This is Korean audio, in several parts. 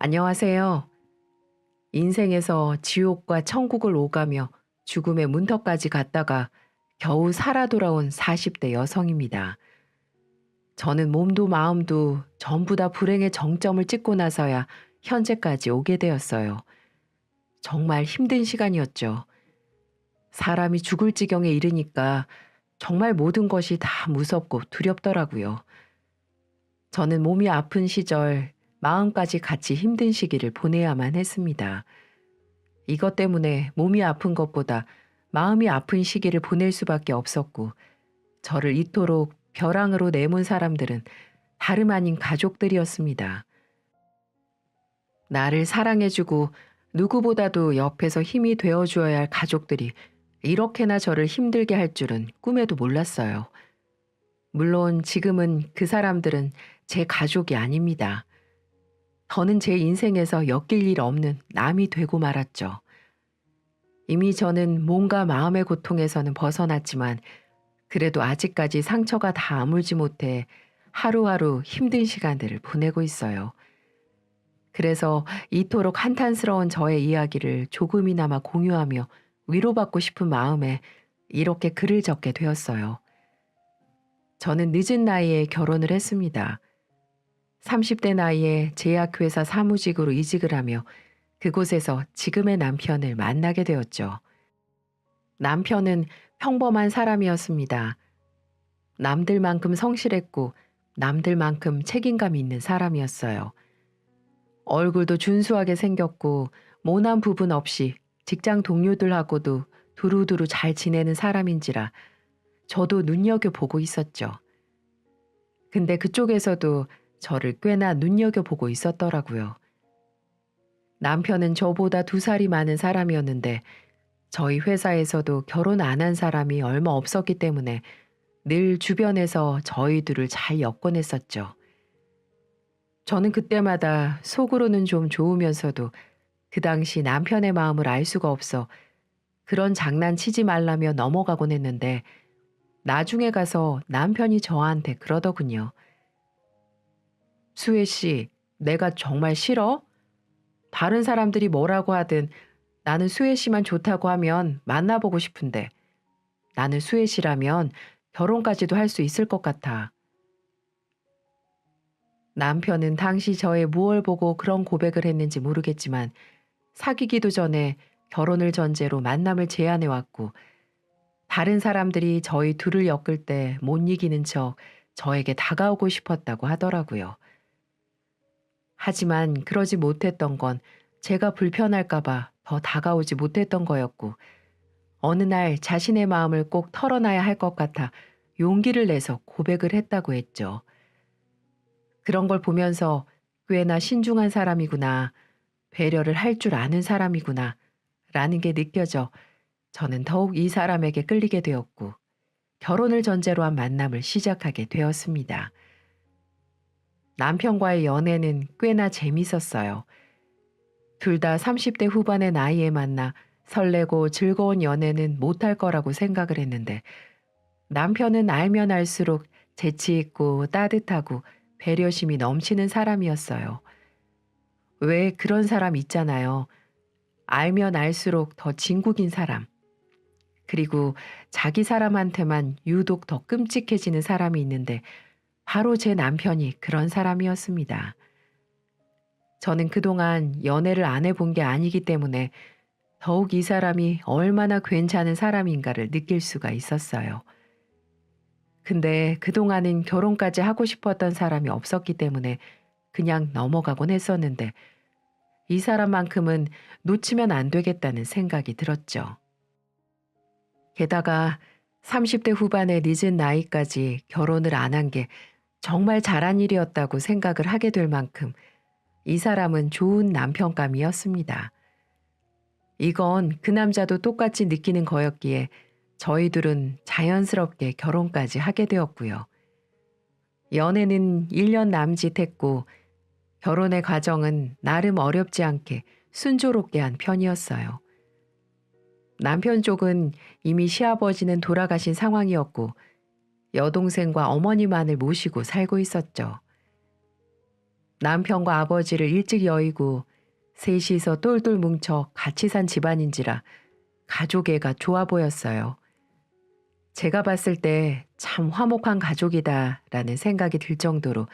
안녕하세요. 인생에서 지옥과 천국을 오가며 죽음의 문턱까지 갔다가 겨우 살아 돌아온 40대 여성입니다. 저는 몸도 마음도 전부 다 불행의 정점을 찍고 나서야 현재까지 오게 되었어요. 정말 힘든 시간이었죠. 사람이 죽을 지경에 이르니까 정말 모든 것이 다 무섭고 두렵더라고요. 저는 몸이 아픈 시절, 마음까지 같이 힘든 시기를 보내야만 했습니다. 이것 때문에 몸이 아픈 것보다 마음이 아픈 시기를 보낼 수밖에 없었고, 저를 이토록 벼랑으로 내몬 사람들은 다름 아닌 가족들이었습니다. 나를 사랑해주고 누구보다도 옆에서 힘이 되어주어야 할 가족들이 이렇게나 저를 힘들게 할 줄은 꿈에도 몰랐어요. 물론 지금은 그 사람들은 제 가족이 아닙니다. 저는 제 인생에서 엮일 일 없는 남이 되고 말았죠. 이미 저는 몸과 마음의 고통에서는 벗어났지만 그래도 아직까지 상처가 다 아물지 못해 하루하루 힘든 시간들을 보내고 있어요. 그래서 이토록 한탄스러운 저의 이야기를 조금이나마 공유하며 위로받고 싶은 마음에 이렇게 글을 적게 되었어요. 저는 늦은 나이에 결혼을 했습니다. 30대 나이에 제약회사 사무직으로 이직을 하며 그곳에서 지금의 남편을 만나게 되었죠. 남편은 평범한 사람이었습니다. 남들만큼 성실했고 남들만큼 책임감 있는 사람이었어요. 얼굴도 준수하게 생겼고 모난 부분 없이 직장 동료들하고도 두루두루 잘 지내는 사람인지라 저도 눈여겨보고 있었죠. 근데 그쪽에서도 저를 꽤나 눈여겨보고 있었더라고요. 남편은 저보다 2살이 많은 사람이었는데 저희 회사에서도 결혼 안 한 사람이 얼마 없었기 때문에 늘 주변에서 저희 둘을 잘 엮어냈었죠. 저는 그때마다 속으로는 좀 좋으면서도 그 당시 남편의 마음을 알 수가 없어 그런 장난치지 말라며 넘어가곤 했는데 나중에 가서 남편이 저한테 그러더군요. 수혜 씨, 내가 정말 싫어? 다른 사람들이 뭐라고 하든 나는 수혜 씨만 좋다고 하면 만나보고 싶은데 나는 수혜 씨라면 결혼까지도 할 수 있을 것 같아. 남편은 당시 저의 무얼 보고 그런 고백을 했는지 모르겠지만 사귀기도 전에 결혼을 전제로 만남을 제안해 왔고 다른 사람들이 저희 둘을 엮을 때 못 이기는 척 저에게 다가오고 싶었다고 하더라고요. 하지만 그러지 못했던 건 제가 불편할까봐 더 다가오지 못했던 거였고 어느 날 자신의 마음을 꼭 털어놔야 할 것 같아 용기를 내서 고백을 했다고 했죠. 그런 걸 보면서 꽤나 신중한 사람이구나, 배려를 할 줄 아는 사람이구나 라는 게 느껴져 저는 더욱 이 사람에게 끌리게 되었고 결혼을 전제로 한 만남을 시작하게 되었습니다. 남편과의 연애는 꽤나 재밌었어요. 둘 다 30대 후반의 나이에 만나 설레고 즐거운 연애는 못할 거라고 생각을 했는데 남편은 알면 알수록 재치 있고 따뜻하고 배려심이 넘치는 사람이었어요. 왜 그런 사람 있잖아요. 알면 알수록 더 진국인 사람. 그리고 자기 사람한테만 유독 더 끔찍해지는 사람이 있는데 바로 제 남편이 그런 사람이었습니다. 저는 그동안 연애를 안 해본 게 아니기 때문에 더욱 이 사람이 얼마나 괜찮은 사람인가를 느낄 수가 있었어요. 근데 그동안은 결혼까지 하고 싶었던 사람이 없었기 때문에 그냥 넘어가곤 했었는데 이 사람만큼은 놓치면 안 되겠다는 생각이 들었죠. 게다가 30대 후반의 늦은 나이까지 결혼을 안 한 게 정말 잘한 일이었다고 생각을 하게 될 만큼 이 사람은 좋은 남편감이었습니다. 이건 그 남자도 똑같이 느끼는 거였기에 저희 둘은 자연스럽게 결혼까지 하게 되었고요. 연애는 1년 남짓했고 결혼의 과정은 나름 어렵지 않게 순조롭게 한 편이었어요. 남편 쪽은 이미 시아버지는 돌아가신 상황이었고 여동생과 어머니만을 모시고 살고 있었죠. 남편과 아버지를 일찍 여의고 셋이서 똘똘 뭉쳐 같이 산 집안인지라 가족애가 좋아 보였어요. 제가 봤을 때 참 화목한 가족이다라는 생각이 들 정도로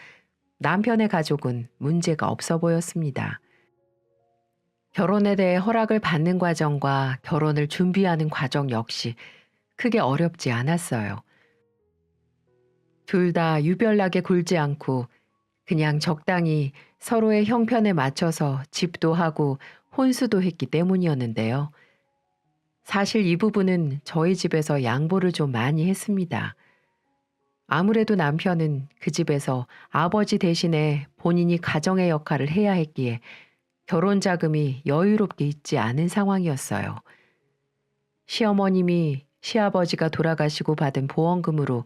남편의 가족은 문제가 없어 보였습니다. 결혼에 대해 허락을 받는 과정과 결혼을 준비하는 과정 역시 크게 어렵지 않았어요. 둘 다 유별나게 굴지 않고 그냥 적당히 서로의 형편에 맞춰서 집도 하고 혼수도 했기 때문이었는데요. 사실 이 부분은 저희 집에서 양보를 좀 많이 했습니다. 아무래도 남편은 그 집에서 아버지 대신에 본인이 가정의 역할을 해야 했기에 결혼 자금이 여유롭게 있지 않은 상황이었어요. 시어머님이 시아버지가 돌아가시고 받은 보험금으로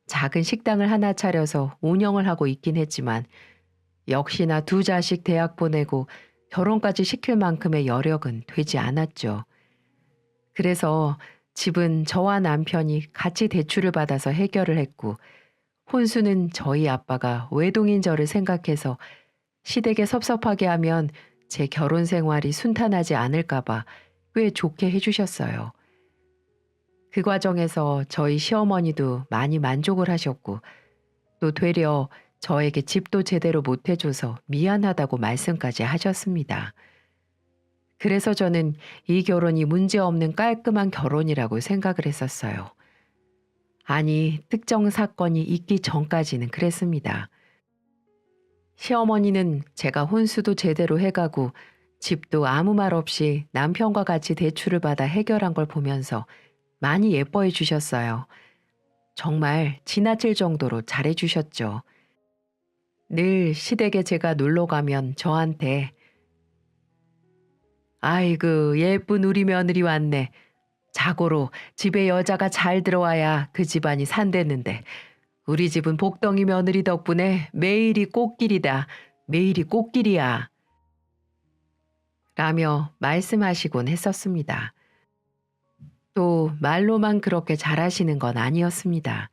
작은 식당을 하나 차려서 운영을 하고 있긴 했지만 역시나 두 자식 대학 보내고 결혼까지 시킬 만큼의 여력은 되지 않았죠. 그래서 집은 저와 남편이 같이 대출을 받아서 해결을 했고 혼수는 저희 아빠가 외동인 저를 생각해서 시댁에 섭섭하게 하면 제 결혼 생활이 순탄하지 않을까봐 꽤 좋게 해주셨어요. 그 과정에서 저희 시어머니도 많이 만족을 하셨고 또 되려 저에게 집도 제대로 못 해줘서 미안하다고 말씀까지 하셨습니다. 그래서 저는 이 결혼이 문제없는 깔끔한 결혼이라고 생각을 했었어요. 아니, 특정 사건이 있기 전까지는 그랬습니다. 시어머니는 제가 혼수도 제대로 해가고 집도 아무 말 없이 남편과 같이 대출을 받아 해결한 걸 보면서 많이 예뻐해 주셨어요. 정말 지나칠 정도로 잘해 주셨죠. 늘 시댁에 제가 놀러 가면 저한테 아이고 예쁜 우리 며느리 왔네. 자고로 집에 여자가 잘 들어와야 그 집안이 산대는데 우리 집은 복덩이 며느리 덕분에 매일이 꽃길이다. 매일이 꽃길이야. 라며 말씀하시곤 했었습니다. 또 말로만 그렇게 잘하시는 건 아니었습니다.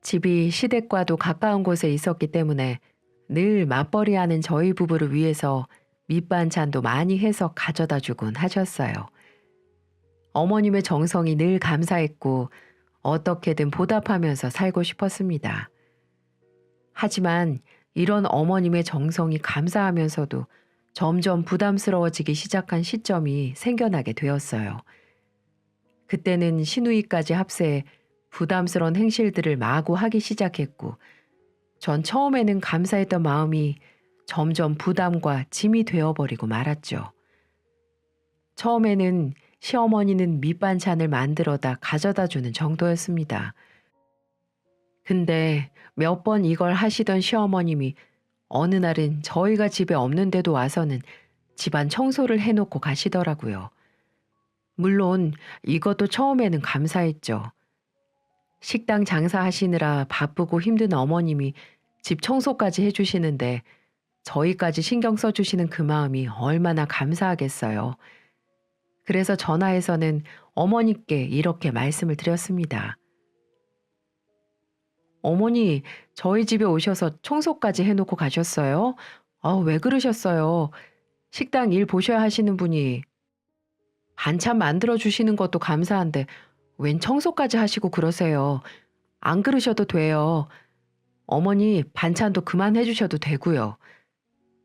집이 시댁과도 가까운 곳에 있었기 때문에 늘 맞벌이하는 저희 부부를 위해서 밑반찬도 많이 해서 가져다 주곤 하셨어요. 어머님의 정성이 늘 감사했고 어떻게든 보답하면서 살고 싶었습니다. 하지만 이런 어머님의 정성이 감사하면서도 점점 부담스러워지기 시작한 시점이 생겨나게 되었어요. 그때는 시누이까지 합세해 부담스러운 행실들을 마구 하기 시작했고 전 처음에는 감사했던 마음이 점점 부담과 짐이 되어버리고 말았죠. 처음에는 시어머니는 밑반찬을 만들어다 가져다 주는 정도였습니다. 근데 몇 번 이걸 하시던 시어머님이 어느 날은 저희가 집에 없는데도 와서는 집안 청소를 해놓고 가시더라고요. 물론 이것도 처음에는 감사했죠. 식당 장사하시느라 바쁘고 힘든 어머님이 집 청소까지 해주시는데 저희까지 신경 써주시는 그 마음이 얼마나 감사하겠어요. 그래서 전화해서는 어머니께 이렇게 말씀을 드렸습니다. 어머니, 저희 집에 오셔서 청소까지 해놓고 가셨어요? 왜 그러셨어요? 식당 일 보셔야 하시는 분이 반찬 만들어 주시는 것도 감사한데 웬 청소까지 하시고 그러세요. 안 그러셔도 돼요. 어머니 반찬도 그만해 주셔도 되고요.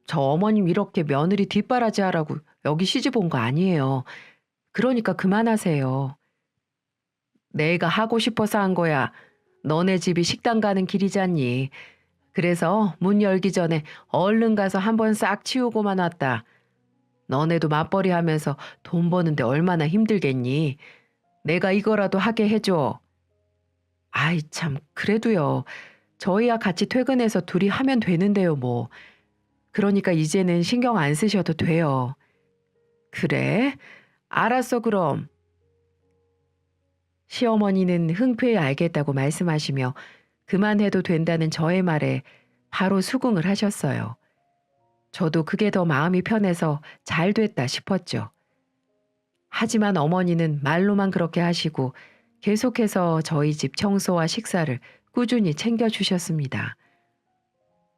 저 어머님 이렇게 며느리 뒷바라지 하라고 여기 시집 온 거 아니에요. 그러니까 그만하세요. 내가 하고 싶어서 한 거야. 너네 집이 식당 가는 길이잖니. 그래서 문 열기 전에 얼른 가서 한번 싹 치우고만 왔다. 너네도 맞벌이 하면서 돈 버는데 얼마나 힘들겠니? 내가 이거라도 하게 해줘. 아이 참 그래도요. 저희야 같이 퇴근해서 둘이 하면 되는데요 뭐. 그러니까 이제는 신경 안 쓰셔도 돼요. 그래? 알았어 그럼. 시어머니는 흔쾌히 알겠다고 말씀하시며 그만해도 된다는 저의 말에 바로 수긍을 하셨어요. 저도 그게 더 마음이 편해서 잘 됐다 싶었죠. 하지만 어머니는 말로만 그렇게 하시고 계속해서 저희 집 청소와 식사를 꾸준히 챙겨주셨습니다.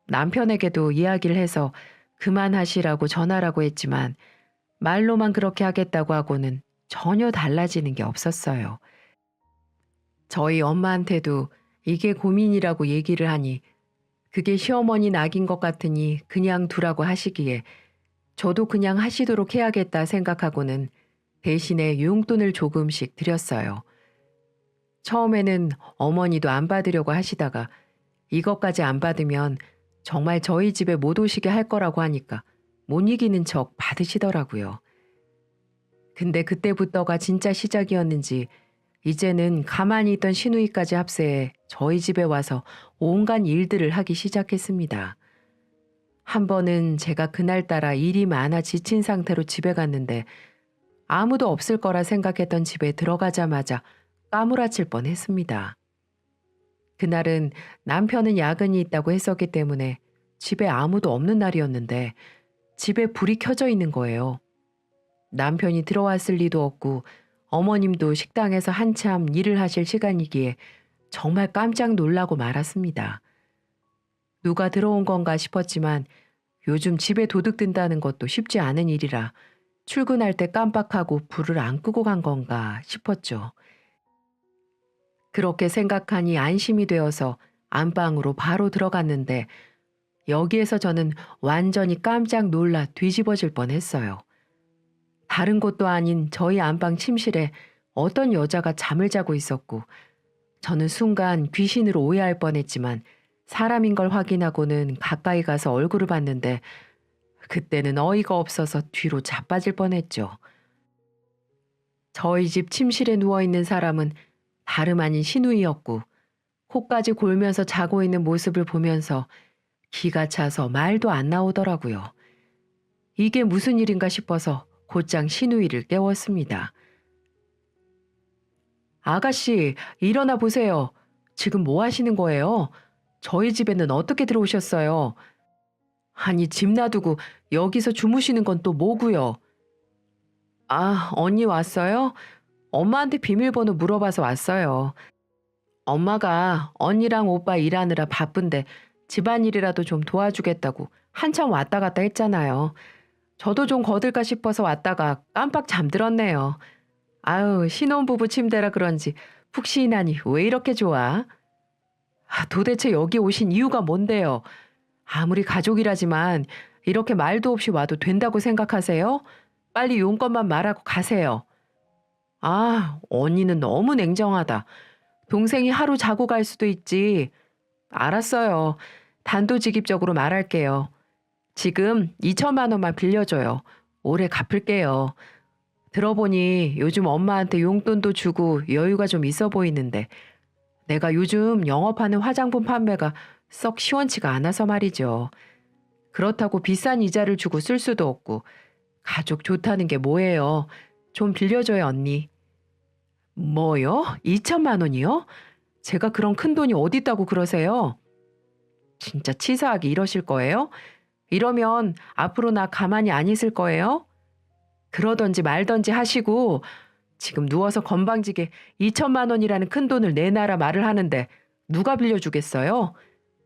남편에게도 이야기를 해서 그만하시라고 전하라고 했지만 말로만 그렇게 하겠다고 하고는 전혀 달라지는 게 없었어요. 저희 엄마한테도 이게 고민이라고 얘기를 하니 그게 시어머니 낙인 것 같으니 그냥 두라고 하시기에 저도 그냥 하시도록 해야겠다 생각하고는 대신에 용돈을 조금씩 드렸어요. 처음에는 어머니도 안 받으려고 하시다가 이것까지 안 받으면 정말 저희 집에 못 오시게 할 거라고 하니까 못 이기는 척 받으시더라고요. 근데 그때부터가 진짜 시작이었는지 이제는 가만히 있던 시누이까지 합세해 저희 집에 와서 온갖 일들을 하기 시작했습니다. 한 번은 제가 그날따라 일이 많아 지친 상태로 집에 갔는데 아무도 없을 거라 생각했던 집에 들어가자마자 까무라칠 뻔했습니다. 그날은 남편은 야근이 있다고 했었기 때문에 집에 아무도 없는 날이었는데 집에 불이 켜져 있는 거예요. 남편이 들어왔을 리도 없고 어머님도 식당에서 한참 일을 하실 시간이기에 정말 깜짝 놀라고 말았습니다. 누가 들어온 건가 싶었지만 요즘 집에 도둑 든다는 것도 쉽지 않은 일이라 출근할 때 깜빡하고 불을 안 끄고 간 건가 싶었죠. 그렇게 생각하니 안심이 되어서 안방으로 바로 들어갔는데 여기에서 저는 완전히 깜짝 놀라 뒤집어질 뻔했어요. 다른 곳도 아닌 저희 안방 침실에 어떤 여자가 잠을 자고 있었고 저는 순간 귀신으로 오해할 뻔했지만 사람인 걸 확인하고는 가까이 가서 얼굴을 봤는데 그때는 어이가 없어서 뒤로 자빠질 뻔했죠. 저희 집 침실에 누워있는 사람은 다름 아닌 시누이였고 코까지 골면서 자고 있는 모습을 보면서 기가 차서 말도 안 나오더라고요. 이게 무슨 일인가 싶어서 곧장 시누이를 깨웠습니다. 아가씨, 일어나 보세요. 지금 뭐 하시는 거예요? 저희 집에는 어떻게 들어오셨어요? 아니, 집 놔두고 여기서 주무시는 건 또 뭐고요? 아, 언니 왔어요? 엄마한테 비밀번호 물어봐서 왔어요. 엄마가 언니랑 오빠 일하느라 바쁜데 집안일이라도 좀 도와주겠다고 한참 왔다 갔다 했잖아요. 저도 좀 거들까 싶어서 왔다가 깜빡 잠들었네요. 아유, 신혼부부 침대라 그런지 푹신하니 왜 이렇게 좋아? 도대체 여기 오신 이유가 뭔데요? 아무리 가족이라지만 이렇게 말도 없이 와도 된다고 생각하세요? 빨리 용건만 말하고 가세요. 아, 언니는 너무 냉정하다. 동생이 하루 자고 갈 수도 있지. 알았어요. 단도직입적으로 말할게요. 지금 2천만 원만 빌려줘요. 올해 갚을게요. 들어보니 요즘 엄마한테 용돈도 주고 여유가 좀 있어 보이는데 내가 요즘 영업하는 화장품 판매가 썩 시원치가 않아서 말이죠. 그렇다고 비싼 이자를 주고 쓸 수도 없고 가족 좋다는 게 뭐예요. 좀 빌려줘요, 언니. 뭐요? 2천만 원이요? 제가 그런 큰 돈이 어디 있다고 그러세요? 진짜 치사하게 이러실 거예요? 이러면 앞으로 나 가만히 안 있을 거예요? 그러던지 말던지 하시고 지금 누워서 건방지게 2천만 원이라는 큰 돈을 내놔라 말을 하는데 누가 빌려주겠어요?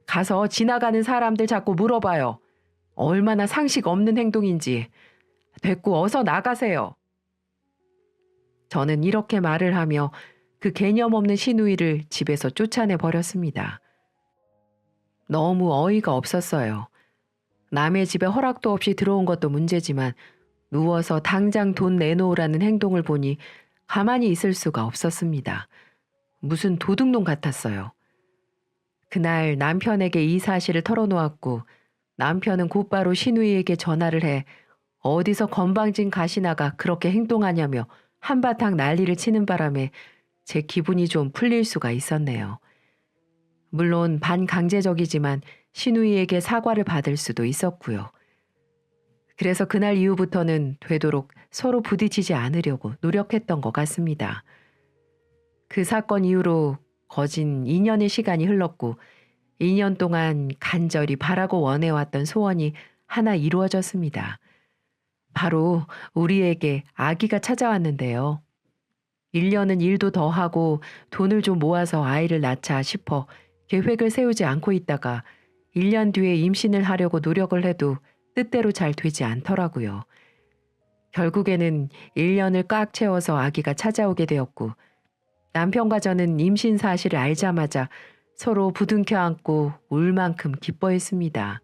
가서 지나가는 사람들 자꾸 물어봐요. 얼마나 상식 없는 행동인지. 됐고 어서 나가세요. 저는 이렇게 말을 하며 그 개념 없는 시누이를 집에서 쫓아내 버렸습니다. 너무 어이가 없었어요. 남의 집에 허락도 없이 들어온 것도 문제지만 누워서 당장 돈 내놓으라는 행동을 보니 가만히 있을 수가 없었습니다. 무슨 도둑놈 같았어요. 그날 남편에게 이 사실을 털어놓았고 남편은 곧바로 시누이에게 전화를 해 어디서 건방진 가시나가 그렇게 행동하냐며 한바탕 난리를 치는 바람에 제 기분이 좀 풀릴 수가 있었네요. 물론 반강제적이지만 시누이에게 사과를 받을 수도 있었고요. 그래서 그날 이후부터는 되도록 서로 부딪히지 않으려고 노력했던 것 같습니다. 그 사건 이후로 거진 2년의 시간이 흘렀고 2년 동안 간절히 바라고 원해왔던 소원이 하나 이루어졌습니다. 바로 우리에게 아기가 찾아왔는데요. 1년은 일도 더 하고 돈을 좀 모아서 아이를 낳자 싶어 계획을 세우지 않고 있다가 1년 뒤에 임신을 하려고 노력을 해도 뜻대로 잘 되지 않더라고요. 결국에는 1년을 꽉 채워서 아기가 찾아오게 되었고 남편과 저는 임신 사실을 알자마자 서로 부둥켜 안고 울 만큼 기뻐했습니다.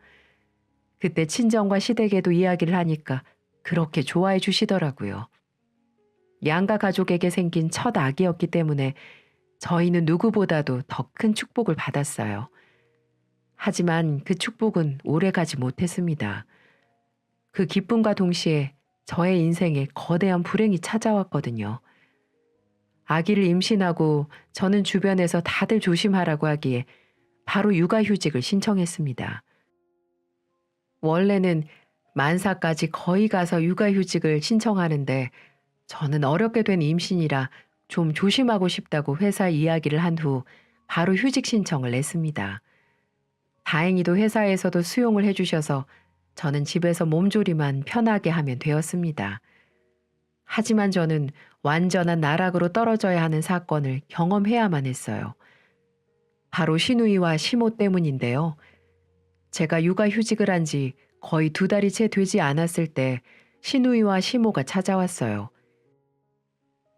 그때 친정과 시댁에도 이야기를 하니까 그렇게 좋아해 주시더라고요. 양가 가족에게 생긴 첫 아기였기 때문에 저희는 누구보다도 더 큰 축복을 받았어요. 하지만 그 축복은 오래 가지 못했습니다. 그 기쁨과 동시에 저의 인생에 거대한 불행이 찾아왔거든요. 아기를 임신하고 저는 주변에서 다들 조심하라고 하기에 바로 육아휴직을 신청했습니다. 원래는 만사까지 거의 가서 육아휴직을 신청하는데 저는 어렵게 된 임신이라 좀 조심하고 싶다고 회사에 이야기를 한 후 바로 휴직 신청을 냈습니다. 다행히도 회사에서도 수용을 해주셔서 저는 집에서 몸조리만 편하게 하면 되었습니다. 하지만 저는 완전한 나락으로 떨어져야 하는 사건을 경험해야만 했어요. 바로 시누이와 시모 때문인데요. 제가 육아휴직을 한 지 거의 2달이 채 되지 않았을 때 시누이와 시모가 찾아왔어요.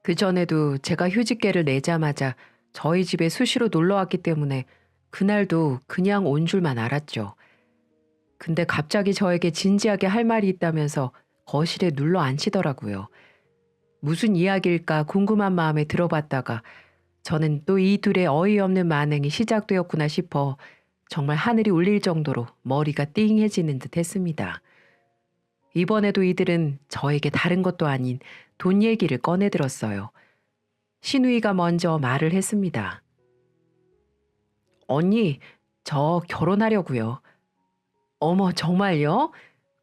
그전에도 제가 휴직계를 내자마자 저희 집에 수시로 놀러왔기 때문에 그날도 그냥 온 줄만 알았죠. 근데 갑자기 저에게 진지하게 할 말이 있다면서 거실에 눌러 앉히더라고요. 무슨 이야기일까 궁금한 마음에 들어봤다가 저는 또 이 둘의 어이없는 만행이 시작되었구나 싶어 정말 하늘이 울릴 정도로 머리가 띵해지는 듯 했습니다. 이번에도 이들은 저에게 다른 것도 아닌 돈 얘기를 꺼내들었어요. 시누이가 먼저 말을 했습니다. 언니, 저 결혼하려고요. 어머, 정말요?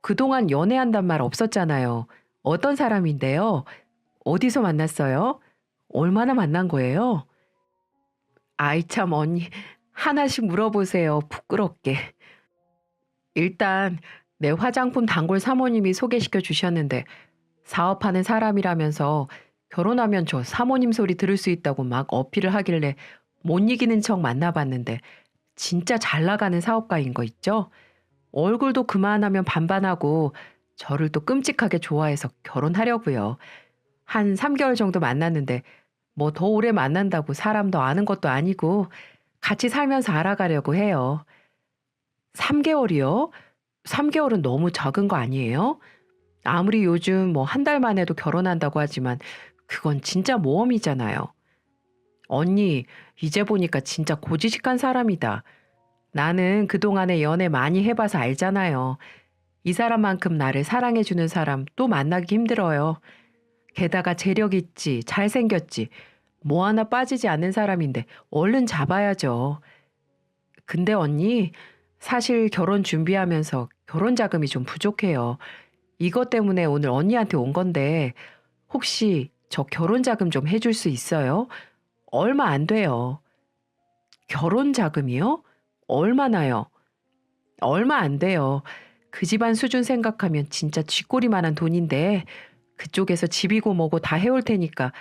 그동안 연애한단 말 없었잖아요. 어떤 사람인데요? 어디서 만났어요? 얼마나 만난 거예요? 아이 참 언니, 하나씩 물어보세요. 부끄럽게. 일단 내 화장품 단골 사모님이 소개시켜 주셨는데 사업하는 사람이라면서 결혼하면 저 사모님 소리 들을 수 있다고 막 어필을 하길래 못 이기는 척 만나봤는데 진짜 잘 나가는 사업가인 거 있죠? 얼굴도 그만하면 반반하고 저를 또 끔찍하게 좋아해서 결혼하려고요. 한 3개월 정도 만났는데 뭐 더 오래 만난다고 사람 더 아는 것도 아니고 같이 살면서 알아가려고 해요. 3개월이요? 3개월은 너무 적은 거 아니에요? 아무리 요즘 뭐 한 달 만에도 결혼한다고 하지만 그건 진짜 모험이잖아요. 언니, 이제 보니까 진짜 고지식한 사람이다. 나는 그동안에 연애 많이 해봐서 알잖아요. 이 사람만큼 나를 사랑해주는 사람 또 만나기 힘들어요. 게다가 재력 있지, 잘생겼지, 뭐 하나 빠지지 않는 사람인데 얼른 잡아야죠. 근데 언니, 사실 결혼 준비하면서 결혼 자금이 좀 부족해요. 이것 때문에 오늘 언니한테 온 건데 혹시 저 결혼 자금 좀 해줄 수 있어요? 얼마 안 돼요. 결혼 자금이요? 얼마나요? 얼마 안 돼요. 그 집안 수준 생각하면 진짜 쥐꼬리만한 돈인데 그쪽에서 집이고 뭐고 다 해올 테니까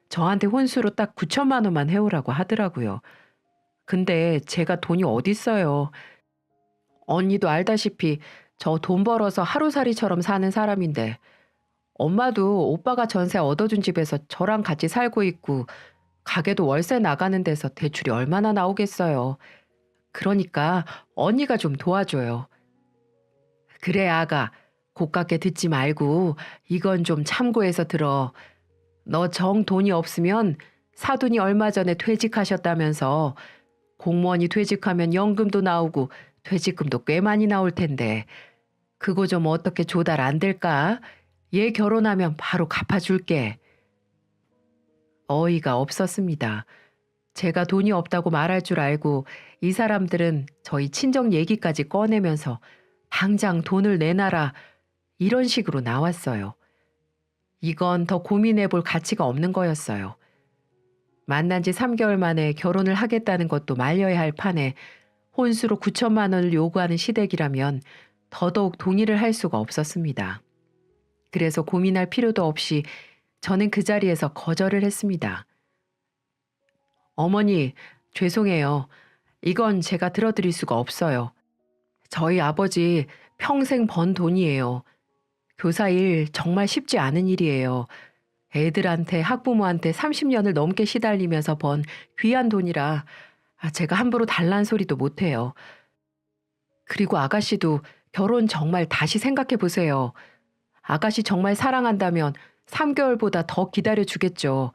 저한테 혼수로 딱 9천만 원만 해오라고 하더라고요. 근데 제가 돈이 어딨어요. 언니도 알다시피 저 돈 벌어서 하루살이처럼 사는 사람인데 엄마도 오빠가 전세 얻어준 집에서 저랑 같이 살고 있고 가게도 월세 나가는 데서 대출이 얼마나 나오겠어요. 그러니까 언니가 좀 도와줘요. 그래 아가, 고깝게 듣지 말고 이건 좀 참고해서 들어. 너 정 돈이 없으면 사돈이 얼마 전에 퇴직하셨다면서 공무원이 퇴직하면 연금도 나오고 퇴직금도 꽤 많이 나올 텐데 그거 좀 어떻게 조달 안 될까? 얘 결혼하면 바로 갚아줄게. 어이가 없었습니다. 제가 돈이 없다고 말할 줄 알고 이 사람들은 저희 친정 얘기까지 꺼내면서 당장 돈을 내놔라 이런 식으로 나왔어요. 이건 더 고민해 볼 가치가 없는 거였어요. 만난 지 3개월 만에 결혼을 하겠다는 것도 말려야 할 판에 혼수로 9천만 원을 요구하는 시댁이라면 더더욱 동의를 할 수가 없었습니다. 그래서 고민할 필요도 없이 저는 그 자리에서 거절을 했습니다. 어머니, 죄송해요. 이건 제가 들어드릴 수가 없어요. 저희 아버지 평생 번 돈이에요. 교사 일 정말 쉽지 않은 일이에요. 애들한테 학부모한테 30년을 넘게 시달리면서 번 귀한 돈이라 제가 함부로 달란 소리도 못해요. 그리고 아가씨도 결혼 정말 다시 생각해 보세요. 아가씨 정말 사랑한다면 3개월보다 더 기다려 주겠죠.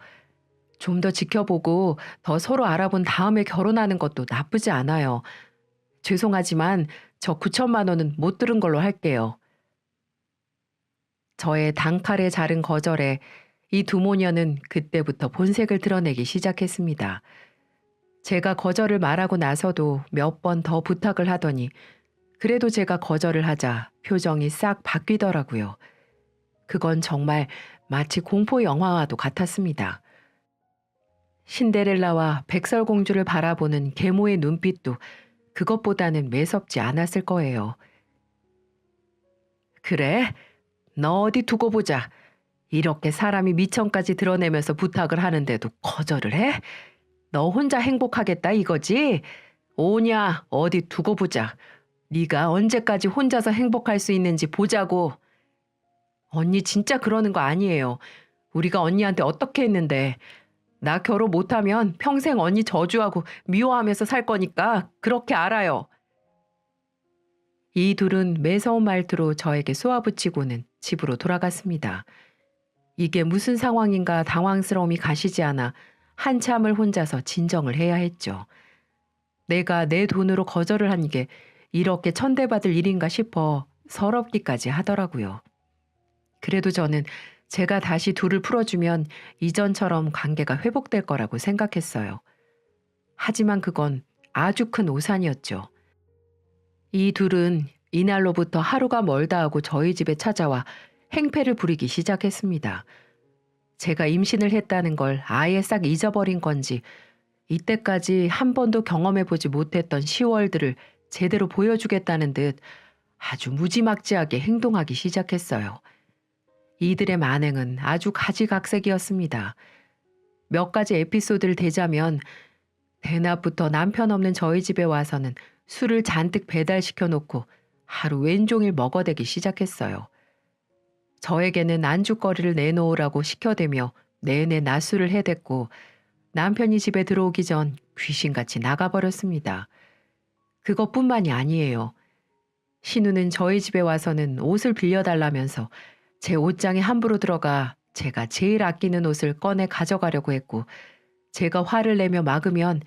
좀 더 지켜보고 더 서로 알아본 다음에 결혼하는 것도 나쁘지 않아요. 죄송하지만 저 9천만 원은 못 들은 걸로 할게요. 저의 단칼에 자른 거절에 이 두 모녀는 그때부터 본색을 드러내기 시작했습니다. 제가 거절을 말하고 나서도 몇 번 더 부탁을 하더니 그래도 제가 거절을 하자 표정이 싹 바뀌더라고요. 그건 정말 마치 공포 영화와도 같았습니다. 신데렐라와 백설공주를 바라보는 계모의 눈빛도 그것보다는 매섭지 않았을 거예요. 그래? 너 어디 두고 보자. 이렇게 사람이 미천까지 드러내면서 부탁을 하는데도 거절을 해? 너 혼자 행복하겠다 이거지? 오냐 어디 두고 보자. 네가 언제까지 혼자서 행복할 수 있는지 보자고. 언니 진짜 그러는 거 아니에요. 우리가 언니한테 어떻게 했는데. 나 결혼 못하면 평생 언니 저주하고 미워하면서 살 거니까 그렇게 알아요. 이 둘은 매서운 말투로 저에게 쏘아붙이고는 집으로 돌아갔습니다. 이게 무슨 상황인가 당황스러움이 가시지 않아 한참을 혼자서 진정을 해야 했죠. 내가 내 돈으로 거절을 한 게 이렇게 천대받을 일인가 싶어 서럽기까지 하더라고요. 그래도 저는 제가 다시 둘을 풀어주면 이전처럼 관계가 회복될 거라고 생각했어요. 하지만 그건 아주 큰 오산이었죠. 이 둘은 이날로부터 하루가 멀다 하고 저희 집에 찾아와 행패를 부리기 시작했습니다. 제가 임신을 했다는 걸 아예 싹 잊어버린 건지 이때까지 한 번도 경험해보지 못했던 시월들을 제대로 보여주겠다는 듯 아주 무지막지하게 행동하기 시작했어요. 이들의 만행은 아주 가지각색이었습니다. 몇 가지 에피소드를 대자면 대낮부터 남편 없는 저희 집에 와서는 술을 잔뜩 배달시켜 놓고 하루 왼종일 먹어대기 시작했어요. 저에게는 안주거리를 내놓으라고 시켜대며 내내 낮술을 해댔고 남편이 집에 들어오기 전 귀신같이 나가버렸습니다. 그것뿐만이 아니에요. 신우는 저희 집에 와서는 옷을 빌려달라면서 제 옷장에 함부로 들어가 제가 제일 아끼는 옷을 꺼내 가져가려고 했고 제가 화를 내며 막으면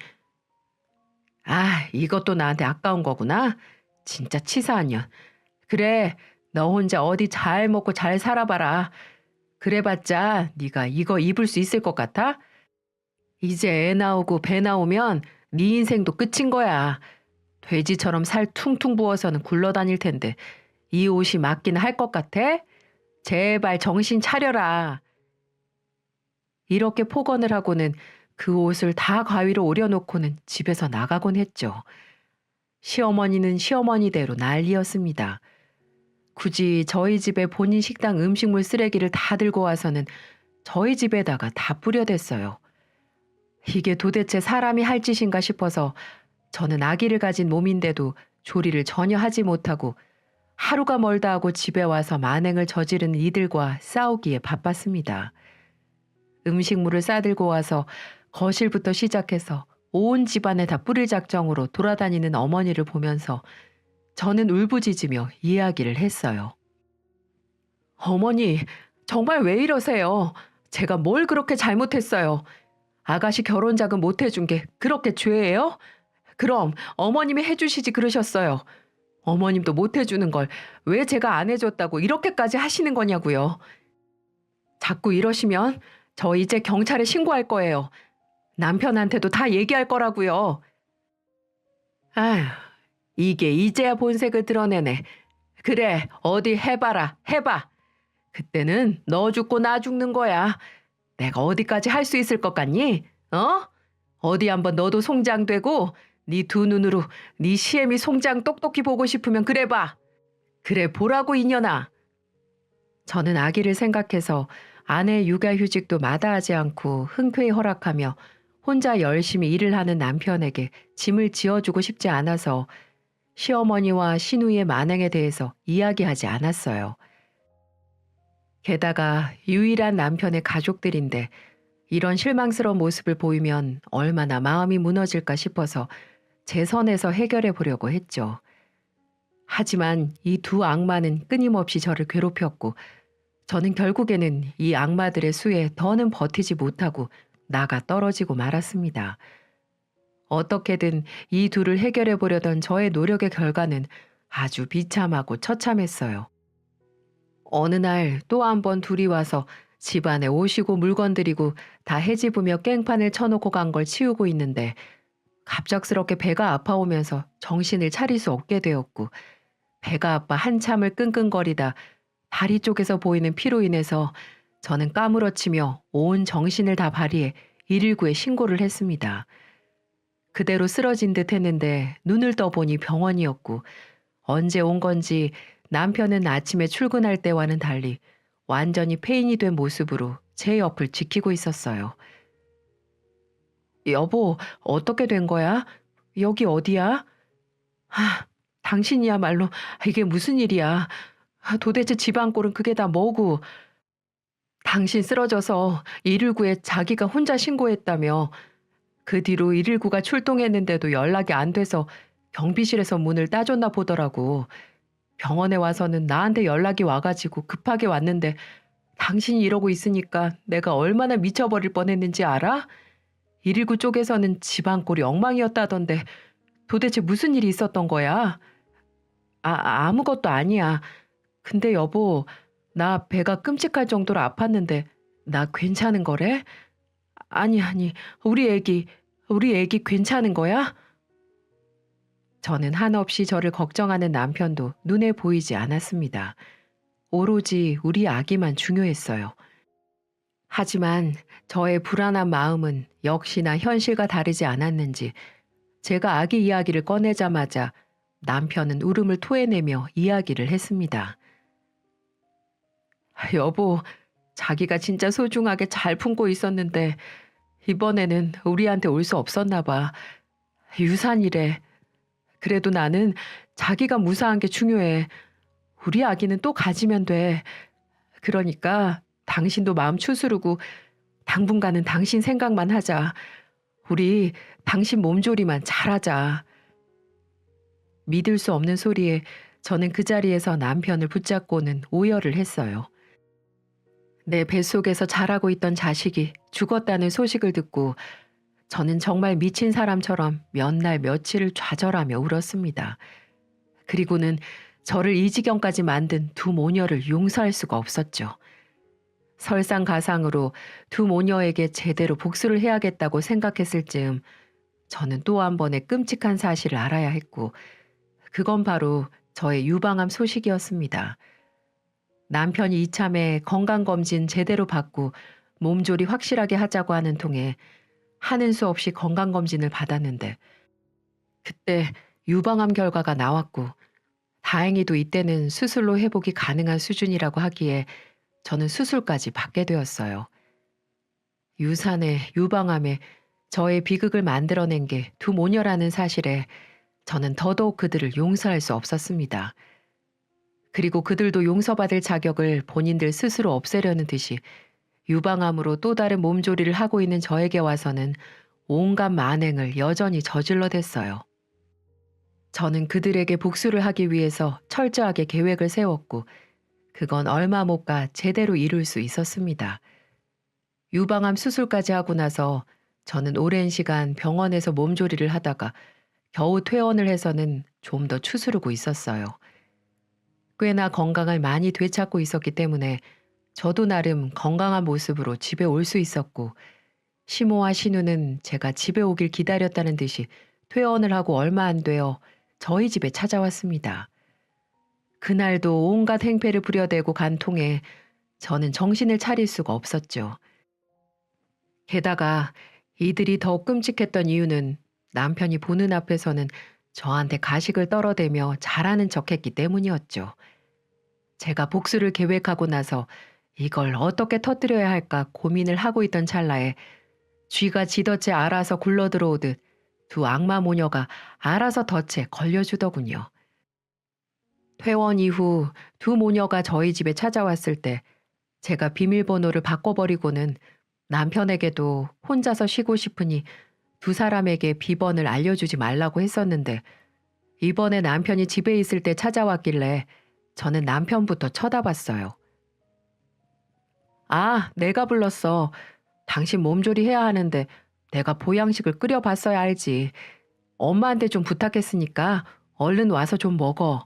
이것도 나한테 아까운 거구나. 진짜 치사한 년. 그래, 너 혼자 어디 잘 먹고 잘 살아봐라. 그래봤자 네가 이거 입을 수 있을 것 같아? 이제 애 나오고 배 나오면 네 인생도 끝인 거야. 돼지처럼 살 퉁퉁 부어서는 굴러다닐 텐데 이 옷이 맞긴 할 것 같아? 제발 정신 차려라. 이렇게 폭언을 하고는 그 옷을 다 가위로 오려놓고는 집에서 나가곤 했죠. 시어머니는 시어머니대로 난리였습니다. 굳이 저희 집에 본인 식당 음식물 쓰레기를 다 들고 와서는 저희 집에다가 다 뿌려댔어요. 이게 도대체 사람이 할 짓인가 싶어서 저는 아기를 가진 몸인데도 조리를 전혀 하지 못하고 하루가 멀다 하고 집에 와서 만행을 저지른 이들과 싸우기에 바빴습니다. 음식물을 싸들고 와서 거실부터 시작해서 온 집안에 다 뿌릴 작정으로 돌아다니는 어머니를 보면서 저는 울부짖으며 이야기를 했어요. 어머니, 정말 왜 이러세요? 제가 뭘 그렇게 잘못했어요? 아가씨 결혼 자금 못 해준 게 그렇게 죄예요? 그럼 어머님이 해주시지 그러셨어요. 어머님도 못 해주는 걸 왜 제가 안 해줬다고 이렇게까지 하시는 거냐고요. 자꾸 이러시면 저 이제 경찰에 신고할 거예요. 남편한테도 다 얘기할 거라고요. 아휴, 이게 이제야 본색을 드러내네. 그래, 어디 해봐라, 해봐. 그때는 너 죽고 나 죽는 거야. 내가 어디까지 할 수 있을 것 같니? 어디 한번 너도 송장되고 네 두 눈으로 네 시애미 송장 똑똑히 보고 싶으면 그래봐. 그래 보라고 이년아. 저는 아기를 생각해서 아내 육아휴직도 마다하지 않고 흔쾌히 허락하며 혼자 열심히 일을 하는 남편에게 짐을 지어주고 싶지 않아서 시어머니와 시누이의 만행에 대해서 이야기하지 않았어요. 게다가 유일한 남편의 가족들인데 이런 실망스러운 모습을 보이면 얼마나 마음이 무너질까 싶어서 제 선에서 해결해 보려고 했죠. 하지만 이 두 악마는 끊임없이 저를 괴롭혔고 저는 결국에는 이 악마들의 수에 더는 버티지 못하고 나가 떨어지고 말았습니다. 어떻게든 이 둘을 해결해 보려던 저의 노력의 결과는 아주 비참하고 처참했어요. 어느 날 또 한 번 둘이 와서 집안에 오시고 물건들이고 다 해집으며 깽판을 쳐놓고 간 걸 치우고 있는데 갑작스럽게 배가 아파오면서 정신을 차릴 수 없게 되었고 배가 아파 한참을 끙끙거리다 다리 쪽에서 보이는 피로 인해서 저는 까무러치며 온 정신을 다 발휘해 119에 신고를 했습니다. 그대로 쓰러진 듯 했는데 눈을 떠보니 병원이었고 언제 온 건지 남편은 아침에 출근할 때와는 달리 완전히 폐인이 된 모습으로 제 옆을 지키고 있었어요. 여보, 어떻게 된 거야? 여기 어디야? 당신이야말로 이게 무슨 일이야? 도대체 집안 꼴은 그게 다 뭐고? 당신 쓰러져서 119에 자기가 혼자 신고했다며. 그 뒤로 119가 출동했는데도 연락이 안 돼서 경비실에서 문을 따줬나 보더라고. 병원에 와서는 나한테 연락이 와가지고 급하게 왔는데 당신이 이러고 있으니까 내가 얼마나 미쳐버릴 뻔했는지 알아? 119 쪽에서는 집안 꼴이 엉망이었다던데 도대체 무슨 일이 있었던 거야? 아무것도 아니야. 근데 여보, 나 배가 끔찍할 정도로 아팠는데 나 괜찮은 거래? 아니, 우리 애기 괜찮은 거야? 저는 한없이 저를 걱정하는 남편도 눈에 보이지 않았습니다. 오로지 우리 아기만 중요했어요. 하지만 저의 불안한 마음은 역시나 현실과 다르지 않았는지 제가 아기 이야기를 꺼내자마자 남편은 울음을 토해내며 이야기를 했습니다. 여보, 자기가 진짜 소중하게 잘 품고 있었는데 이번에는 우리한테 올 수 없었나 봐. 유산이래. 그래도 나는 자기가 무사한 게 중요해. 우리 아기는 또 가지면 돼. 그러니까 당신도 마음 추스르고 당분간은 당신 생각만 하자. 우리 당신 몸조리만 잘하자. 믿을 수 없는 소리에 저는 그 자리에서 남편을 붙잡고는 오열을 했어요. 내 뱃속에서 자라고 있던 자식이 죽었다는 소식을 듣고 저는 정말 미친 사람처럼 몇 날 며칠을 좌절하며 울었습니다. 그리고는 저를 이 지경까지 만든 두 모녀를 용서할 수가 없었죠. 설상가상으로 두 모녀에게 제대로 복수를 해야겠다고 생각했을 즈음 저는 또 한 번의 끔찍한 사실을 알아야 했고 그건 바로 저의 유방암 소식이었습니다. 남편이 이참에 건강검진 제대로 받고 몸조리 확실하게 하자고 하는 통에 하는 수 없이 건강검진을 받았는데 그때 유방암 결과가 나왔고 다행히도 이때는 수술로 회복이 가능한 수준이라고 하기에 저는 수술까지 받게 되었어요. 유산에 유방암에 저의 비극을 만들어낸 게 두 모녀라는 사실에 저는 더더욱 그들을 용서할 수 없었습니다. 그리고 그들도 용서받을 자격을 본인들 스스로 없애려는 듯이 유방암으로 또 다른 몸조리를 하고 있는 저에게 와서는 온갖 만행을 여전히 저질러댔어요. 저는 그들에게 복수를 하기 위해서 철저하게 계획을 세웠고 그건 얼마 못 가 제대로 이룰 수 있었습니다. 유방암 수술까지 하고 나서 저는 오랜 시간 병원에서 몸조리를 하다가 겨우 퇴원을 해서는 좀 더 추스르고 있었어요. 꽤나 건강을 많이 되찾고 있었기 때문에 저도 나름 건강한 모습으로 집에 올 수 있었고 시모와 신우는 제가 집에 오길 기다렸다는 듯이 퇴원을 하고 얼마 안 되어 저희 집에 찾아왔습니다. 그날도 온갖 행패를 부려대고 간 통에 저는 정신을 차릴 수가 없었죠. 게다가 이들이 더욱 끔찍했던 이유는 남편이 보는 앞에서는 저한테 가식을 떨어대며 잘하는 척했기 때문이었죠. 제가 복수를 계획하고 나서 이걸 어떻게 터뜨려야 할까 고민을 하고 있던 찰나에 쥐가 지덫에 알아서 굴러들어오듯 두 악마 모녀가 알아서 덫에 걸려주더군요. 퇴원 이후 두 모녀가 저희 집에 찾아왔을 때 제가 비밀번호를 바꿔버리고는 남편에게도 혼자서 쉬고 싶으니 두 사람에게 비번을 알려주지 말라고 했었는데 이번에 남편이 집에 있을 때 찾아왔길래 저는 남편부터 쳐다봤어요. 아, 내가 불렀어. 당신 몸조리 해야 하는데 내가 보양식을 끓여봤어야 알지. 엄마한테 좀 부탁했으니까 얼른 와서 좀 먹어.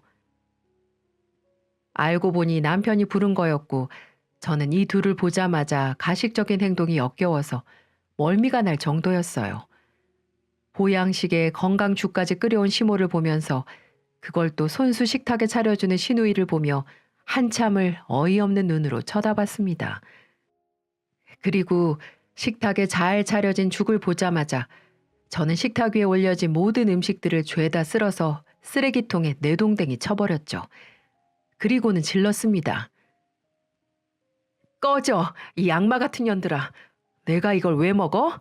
알고 보니 남편이 부른 거였고 저는 이 둘을 보자마자 가식적인 행동이 역겨워서 멀미가 날 정도였어요. 보양식에 건강죽까지 끓여온 시모를 보면서 그걸 또 손수 식탁에 차려주는 시누이를 보며 한참을 어이없는 눈으로 쳐다봤습니다. 그리고 식탁에 잘 차려진 죽을 보자마자 저는 식탁 위에 올려진 모든 음식들을 죄다 쓸어서 쓰레기통에 내동댕이 쳐버렸죠. 그리고는 질렀습니다. 꺼져, 이 악마 같은 년들아. 내가 이걸 왜 먹어?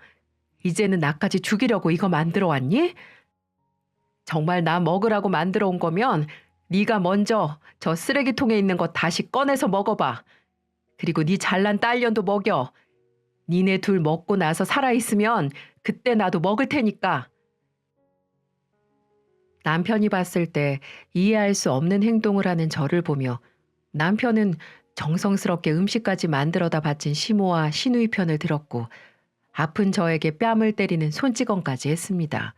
이제는 나까지 죽이려고 이거 만들어 왔니? 정말 나 먹으라고 만들어 온 거면 네가 먼저 저 쓰레기통에 있는 거 다시 꺼내서 먹어봐. 그리고 네 잘난 딸년도 먹여. 니네 둘 먹고 나서 살아있으면 그때 나도 먹을 테니까. 남편이 봤을 때 이해할 수 없는 행동을 하는 저를 보며 남편은 정성스럽게 음식까지 만들어다 바친 시모와 시누이 편을 들었고 아픈 저에게 뺨을 때리는 손찌검까지 했습니다.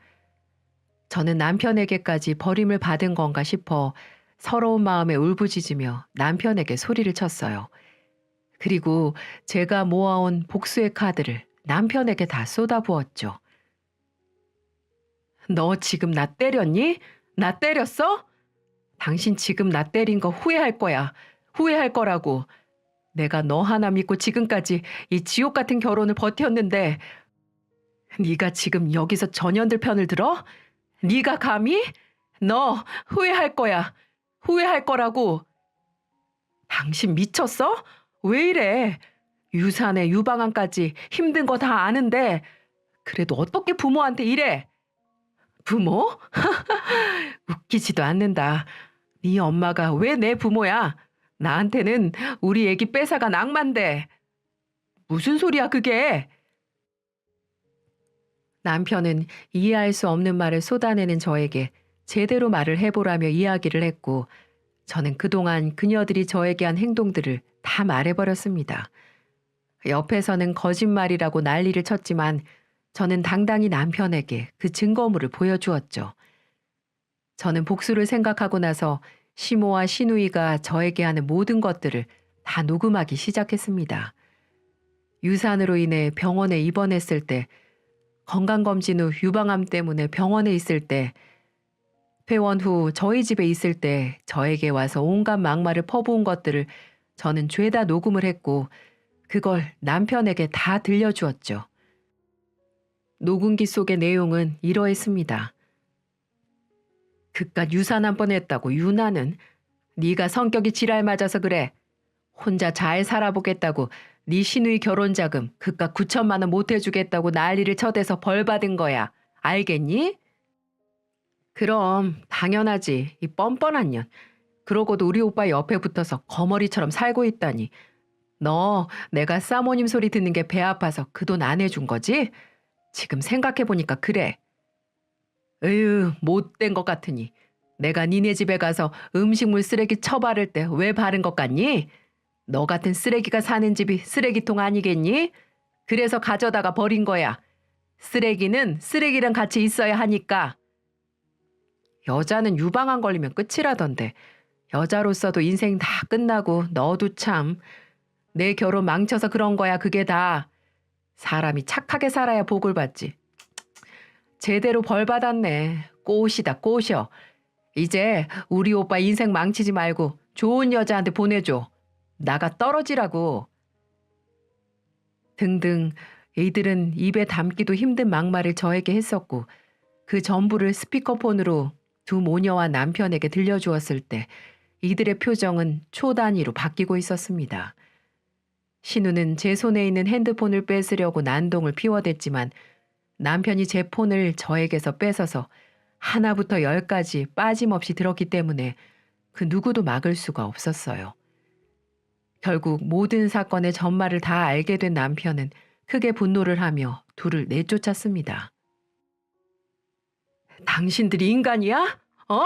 저는 남편에게까지 버림을 받은 건가 싶어 서러운 마음에 울부짖으며 남편에게 소리를 쳤어요. 그리고 제가 모아온 복수의 카드를 남편에게 다 쏟아부었죠. 너 지금 나 때렸니? 나 때렸어? 당신 지금 나 때린 거 후회할 거야. 후회할 거라고. 내가 너 하나 믿고 지금까지 이 지옥 같은 결혼을 버텼는데 네가 지금 여기서 전현들 편을 들어? 네가 감히? 너 후회할 거야. 후회할 거라고. 당신 미쳤어? 왜 이래? 유산에 유방암까지 힘든 거 다 아는데 그래도 어떻게 부모한테 이래? 부모? 웃기지도 않는다. 네 엄마가 왜 내 부모야? 나한테는 우리 애기 뺏어간 악마인데. 무슨 소리야 그게? 남편은 이해할 수 없는 말을 쏟아내는 저에게 제대로 말을 해보라며 이야기를 했고 저는 그동안 그녀들이 저에게 한 행동들을 다 말해버렸습니다. 옆에서는 거짓말이라고 난리를 쳤지만 저는 당당히 남편에게 그 증거물을 보여주었죠. 저는 복수를 생각하고 나서 시모와 시누이가 저에게 하는 모든 것들을 다 녹음하기 시작했습니다. 유산으로 인해 병원에 입원했을 때, 건강검진 후 유방암 때문에 병원에 있을 때, 퇴원 후 저희 집에 있을 때 저에게 와서 온갖 막말을 퍼부은 것들을 저는 죄다 녹음을 했고 그걸 남편에게 다 들려주었죠. 녹음기 속의 내용은 이러했습니다. 그깟 유산 한 번 했다고 유나는 네가 성격이 지랄 맞아서 그래. 혼자 잘 살아보겠다고 네 시누이 결혼자금 그깟 9천만 원 못 해주겠다고 난리를 쳐대서 벌 받은 거야. 알겠니? 그럼 당연하지. 이 뻔뻔한 년. 그러고도 우리 오빠 옆에 붙어서 거머리처럼 살고 있다니. 너 내가 사모님 소리 듣는 게 배 아파서 그 돈 안 해준 거지? 지금 생각해보니까 그래. 으유, 못된 것 같으니. 내가 니네 집에 가서 음식물 쓰레기 처바를 때 왜 바른 것 같니? 너 같은 쓰레기가 사는 집이 쓰레기통 아니겠니? 그래서 가져다가 버린 거야. 쓰레기는 쓰레기랑 같이 있어야 하니까. 여자는 유방암 걸리면 끝이라던데. 여자로서도 인생 다 끝나고 너도 참. 내 결혼 망쳐서 그런 거야 그게 다. 사람이 착하게 살아야 복을 받지. 제대로 벌 받았네. 꽃이다 꽃이여. 이제 우리 오빠 인생 망치지 말고 좋은 여자한테 보내줘. 나가 떨어지라고. 등등 이들은 입에 담기도 힘든 막말을 저에게 했었고 그 전부를 스피커폰으로 두 모녀와 남편에게 들려주었을 때 이들의 표정은 초 단위로 바뀌고 있었습니다. 신우는 제 손에 있는 핸드폰을 뺏으려고 난동을 피워댔지만 남편이 제 폰을 저에게서 뺏어서 하나부터 열까지 빠짐없이 들었기 때문에 그 누구도 막을 수가 없었어요. 결국 모든 사건의 전말을 다 알게 된 남편은 크게 분노를 하며 둘을 내쫓았습니다. 당신들이 인간이야? 어?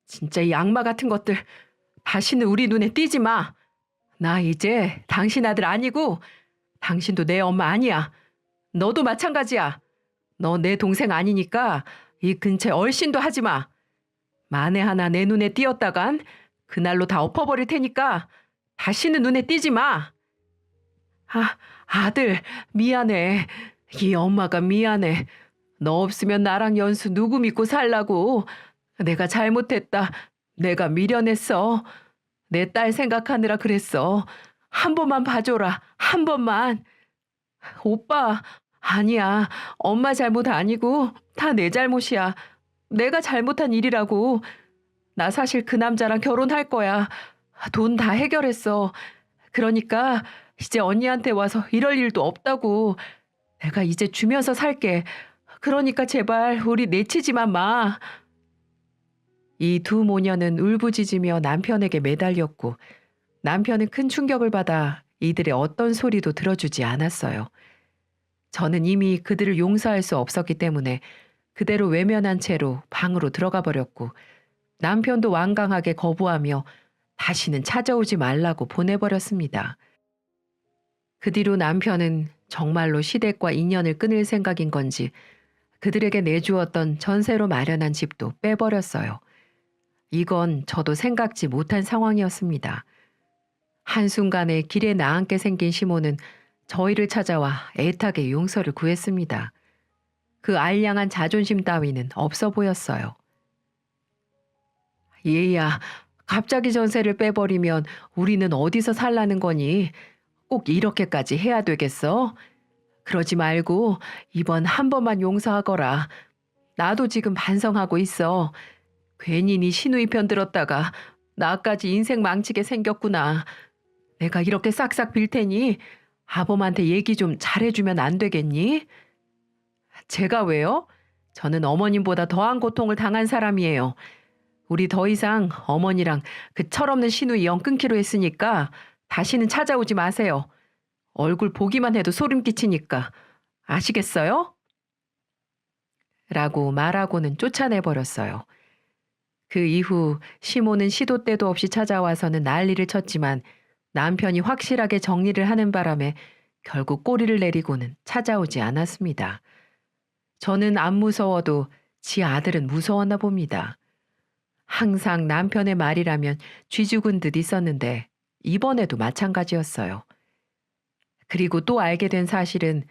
진짜 이 악마 같은 것들. 다시는 우리 눈에 띄지 마. 나 이제 당신 아들 아니고 당신도 내 엄마 아니야. 너도 마찬가지야. 너 내 동생 아니니까 이 근처에 얼씬도 하지 마. 만에 하나 내 눈에 띄었다간 그날로 다 엎어버릴 테니까 다시는 눈에 띄지 마. 아들, 미안해. 이 엄마가 미안해. 너 없으면 나랑 연수 누구 믿고 살라고. 내가 잘못했다. 내가 미련했어. 내 딸 생각하느라 그랬어. 한 번만 봐줘라. 한 번만. 오빠, 아니야. 엄마 잘못 아니고 다 내 잘못이야. 내가 잘못한 일이라고. 나 사실 그 남자랑 결혼할 거야. 돈 다 해결했어. 그러니까 이제 언니한테 와서 이럴 일도 없다고. 내가 이제 주면서 살게. 그러니까 제발 우리 내치지만 마. 이 두 모녀는 울부짖으며 남편에게 매달렸고 남편은 큰 충격을 받아 이들의 어떤 소리도 들어주지 않았어요. 저는 이미 그들을 용서할 수 없었기 때문에 그대로 외면한 채로 방으로 들어가 버렸고 남편도 완강하게 거부하며 다시는 찾아오지 말라고 보내버렸습니다. 그 뒤로 남편은 정말로 시댁과 인연을 끊을 생각인 건지 그들에게 내주었던 전세로 마련한 집도 빼버렸어요. 이건 저도 생각지 못한 상황이었습니다. 한순간에 길에 나앉게 생긴 시모는 저희를 찾아와 애타게 용서를 구했습니다. 그 알량한 자존심 따위는 없어 보였어요. 얘야, 갑자기 전세를 빼버리면 우리는 어디서 살라는 거니? 꼭 이렇게까지 해야 되겠어? 그러지 말고 이번 한 번만 용서하거라. 나도 지금 반성하고 있어. 괜히 네 시누이 편 들었다가 나까지 인생 망치게 생겼구나. 내가 이렇게 싹싹 빌 테니 아범한테 얘기 좀 잘해주면 안 되겠니? 제가 왜요? 저는 어머님보다 더한 고통을 당한 사람이에요. 우리 더 이상 어머니랑 그 철없는 시누이 영 끊기로 했으니까 다시는 찾아오지 마세요. 얼굴 보기만 해도 소름 끼치니까. 아시겠어요? 라고 말하고는 쫓아내버렸어요. 그 이후 시모는 시도 때도 없이 찾아와서는 난리를 쳤지만 남편이 확실하게 정리를 하는 바람에 결국 꼬리를 내리고는 찾아오지 않았습니다. 저는 안 무서워도 지 아들은 무서웠나 봅니다. 항상 남편의 말이라면 쥐죽은 듯 있었는데 이번에도 마찬가지였어요. 그리고 또 알게 된 사실은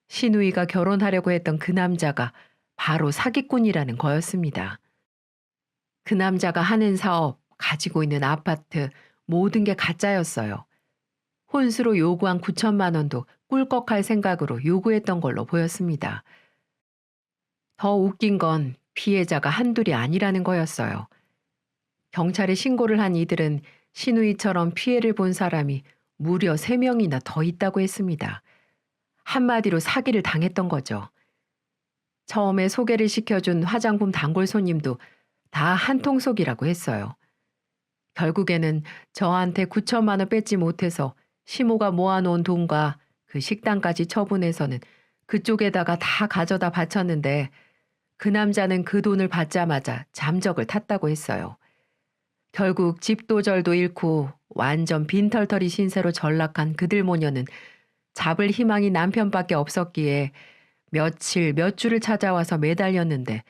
시누이가 결혼하려고 했던 그 남자가 바로 사기꾼이라는 거였습니다. 그 남자가 하는 사업, 가지고 있는 아파트, 모든 게 가짜였어요. 혼수로 요구한 9천만 원도 꿀꺽할 생각으로 요구했던 걸로 보였습니다. 더 웃긴 건 피해자가 한둘이 아니라는 거였어요. 경찰에 신고를 한 이들은 시누이처럼 피해를 본 사람이 무려 3명이나 더 있다고 했습니다. 한마디로 사기를 당했던 거죠. 처음에 소개를 시켜준 화장품 단골 손님도 다 한통속이라고 했어요. 결국에는 저한테 9천만 원 뺏지 못해서 시모가 모아놓은 돈과 그 식당까지 처분해서는 그쪽에다가 다 가져다 바쳤는데 그 남자는 그 돈을 받자마자 잠적을 탔다고 했어요. 결국 집도 절도 잃고 완전 빈털터리 신세로 전락한 그들 모녀는 잡을 희망이 남편밖에 없었기에 며칠 몇 주를 찾아와서 매달렸는데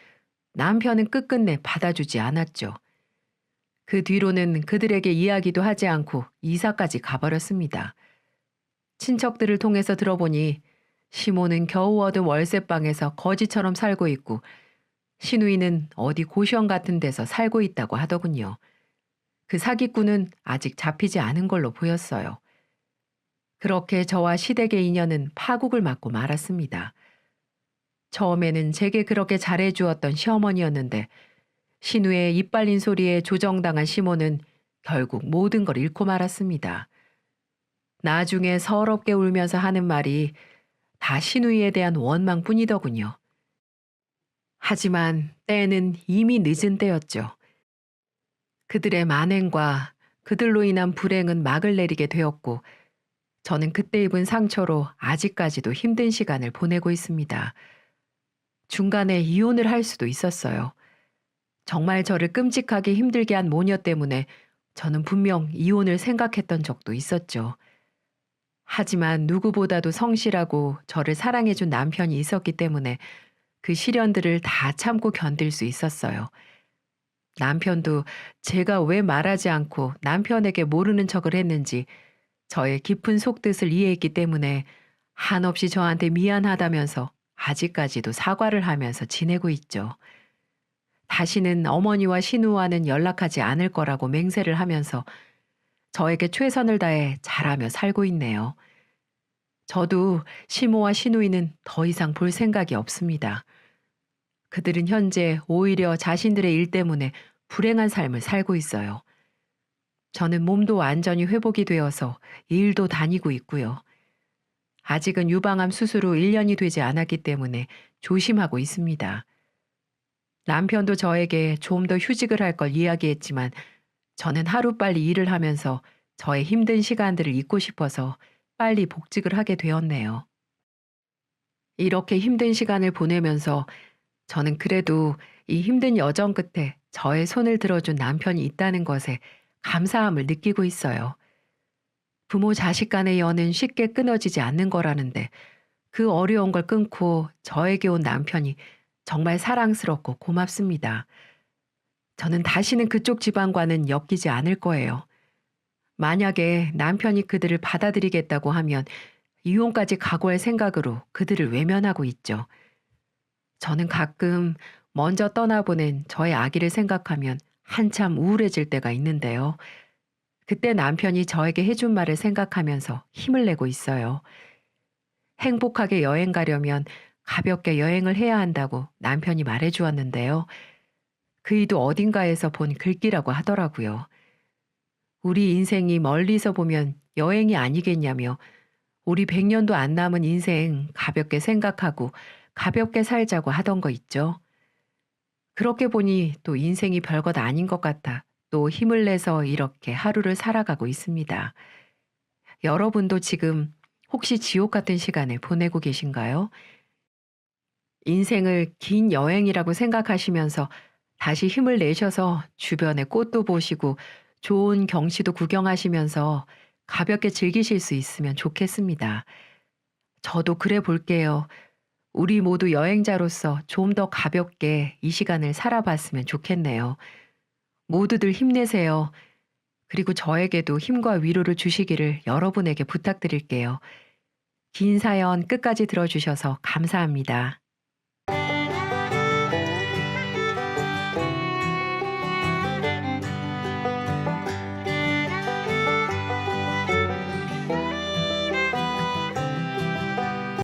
남편은 끝끝내 받아주지 않았죠. 그 뒤로는 그들에게 이야기도 하지 않고 이사까지 가버렸습니다. 친척들을 통해서 들어보니 시모는 겨우 얻은 월세방에서 거지처럼 살고 있고 시누이는 어디 고시원 같은 데서 살고 있다고 하더군요. 그 사기꾼은 아직 잡히지 않은 걸로 보였어요. 그렇게 저와 시댁의 인연은 파국을 맞고 말았습니다. 처음에는 제게 그렇게 잘해주었던 시어머니였는데 시누의 입 발린 소리에 조정당한 시모는 결국 모든 걸 잃고 말았습니다. 나중에 서럽게 울면서 하는 말이 다 시누이에 대한 원망뿐이더군요. 하지만 때는 이미 늦은 때였죠. 그들의 만행과 그들로 인한 불행은 막을 내리게 되었고, 저는 그때 입은 상처로 아직까지도 힘든 시간을 보내고 있습니다. 중간에 이혼을 할 수도 있었어요. 정말 저를 끔찍하게 힘들게 한 모녀 때문에 저는 분명 이혼을 생각했던 적도 있었죠. 하지만 누구보다도 성실하고 저를 사랑해준 남편이 있었기 때문에 그 시련들을 다 참고 견딜 수 있었어요. 남편도 제가 왜 말하지 않고 남편에게 모르는 척을 했는지 저의 깊은 속뜻을 이해했기 때문에 한없이 저한테 미안하다면서 아직까지도 사과를 하면서 지내고 있죠. 다시는 어머니와 신우와는 연락하지 않을 거라고 맹세를 하면서 저에게 최선을 다해 잘하며 살고 있네요. 저도 시모와 시누이는 더 이상 볼 생각이 없습니다. 그들은 현재 오히려 자신들의 일 때문에 불행한 삶을 살고 있어요. 저는 몸도 완전히 회복이 되어서 일도 다니고 있고요. 아직은 유방암 수술 후 1년이 되지 않았기 때문에 조심하고 있습니다. 남편도 저에게 좀 더 휴직을 할 걸 이야기했지만 저는 하루빨리 일을 하면서 저의 힘든 시간들을 잊고 싶어서 빨리 복직을 하게 되었네요. 이렇게 힘든 시간을 보내면서 저는 그래도 이 힘든 여정 끝에 저의 손을 들어준 남편이 있다는 것에 감사함을 느끼고 있어요. 부모 자식 간의 연은 쉽게 끊어지지 않는 거라는데 그 어려운 걸 끊고 저에게 온 남편이 정말 사랑스럽고 고맙습니다. 저는 다시는 그쪽 집안과는 엮이지 않을 거예요. 만약에 남편이 그들을 받아들이겠다고 하면 이혼까지 각오할 생각으로 그들을 외면하고 있죠. 저는 가끔 먼저 떠나보낸 저의 아기를 생각하면 한참 우울해질 때가 있는데요. 그때 남편이 저에게 해준 말을 생각하면서 힘을 내고 있어요. 행복하게 여행 가려면 가볍게 여행을 해야 한다고 남편이 말해 주었는데요. 그이도 어딘가에서 본 글귀라고 하더라고요. 우리 인생이 멀리서 보면 여행이 아니겠냐며 우리 100년도 안 남은 인생 가볍게 생각하고 가볍게 살자고 하던 거 있죠. 그렇게 보니 또 인생이 별것 아닌 것 같아 또 힘을 내서 이렇게 하루를 살아가고 있습니다. 여러분도 지금 혹시 지옥 같은 시간을 보내고 계신가요? 인생을 긴 여행이라고 생각하시면서 다시 힘을 내셔서 주변의 꽃도 보시고 좋은 경치도 구경하시면서 가볍게 즐기실 수 있으면 좋겠습니다. 저도 그래 볼게요. 우리 모두 여행자로서 좀 더 가볍게 이 시간을 살아봤으면 좋겠네요. 모두들 힘내세요. 그리고 저에게도 힘과 위로를 주시기를 여러분에게 부탁드릴게요. 긴 사연 끝까지 들어주셔서 감사합니다.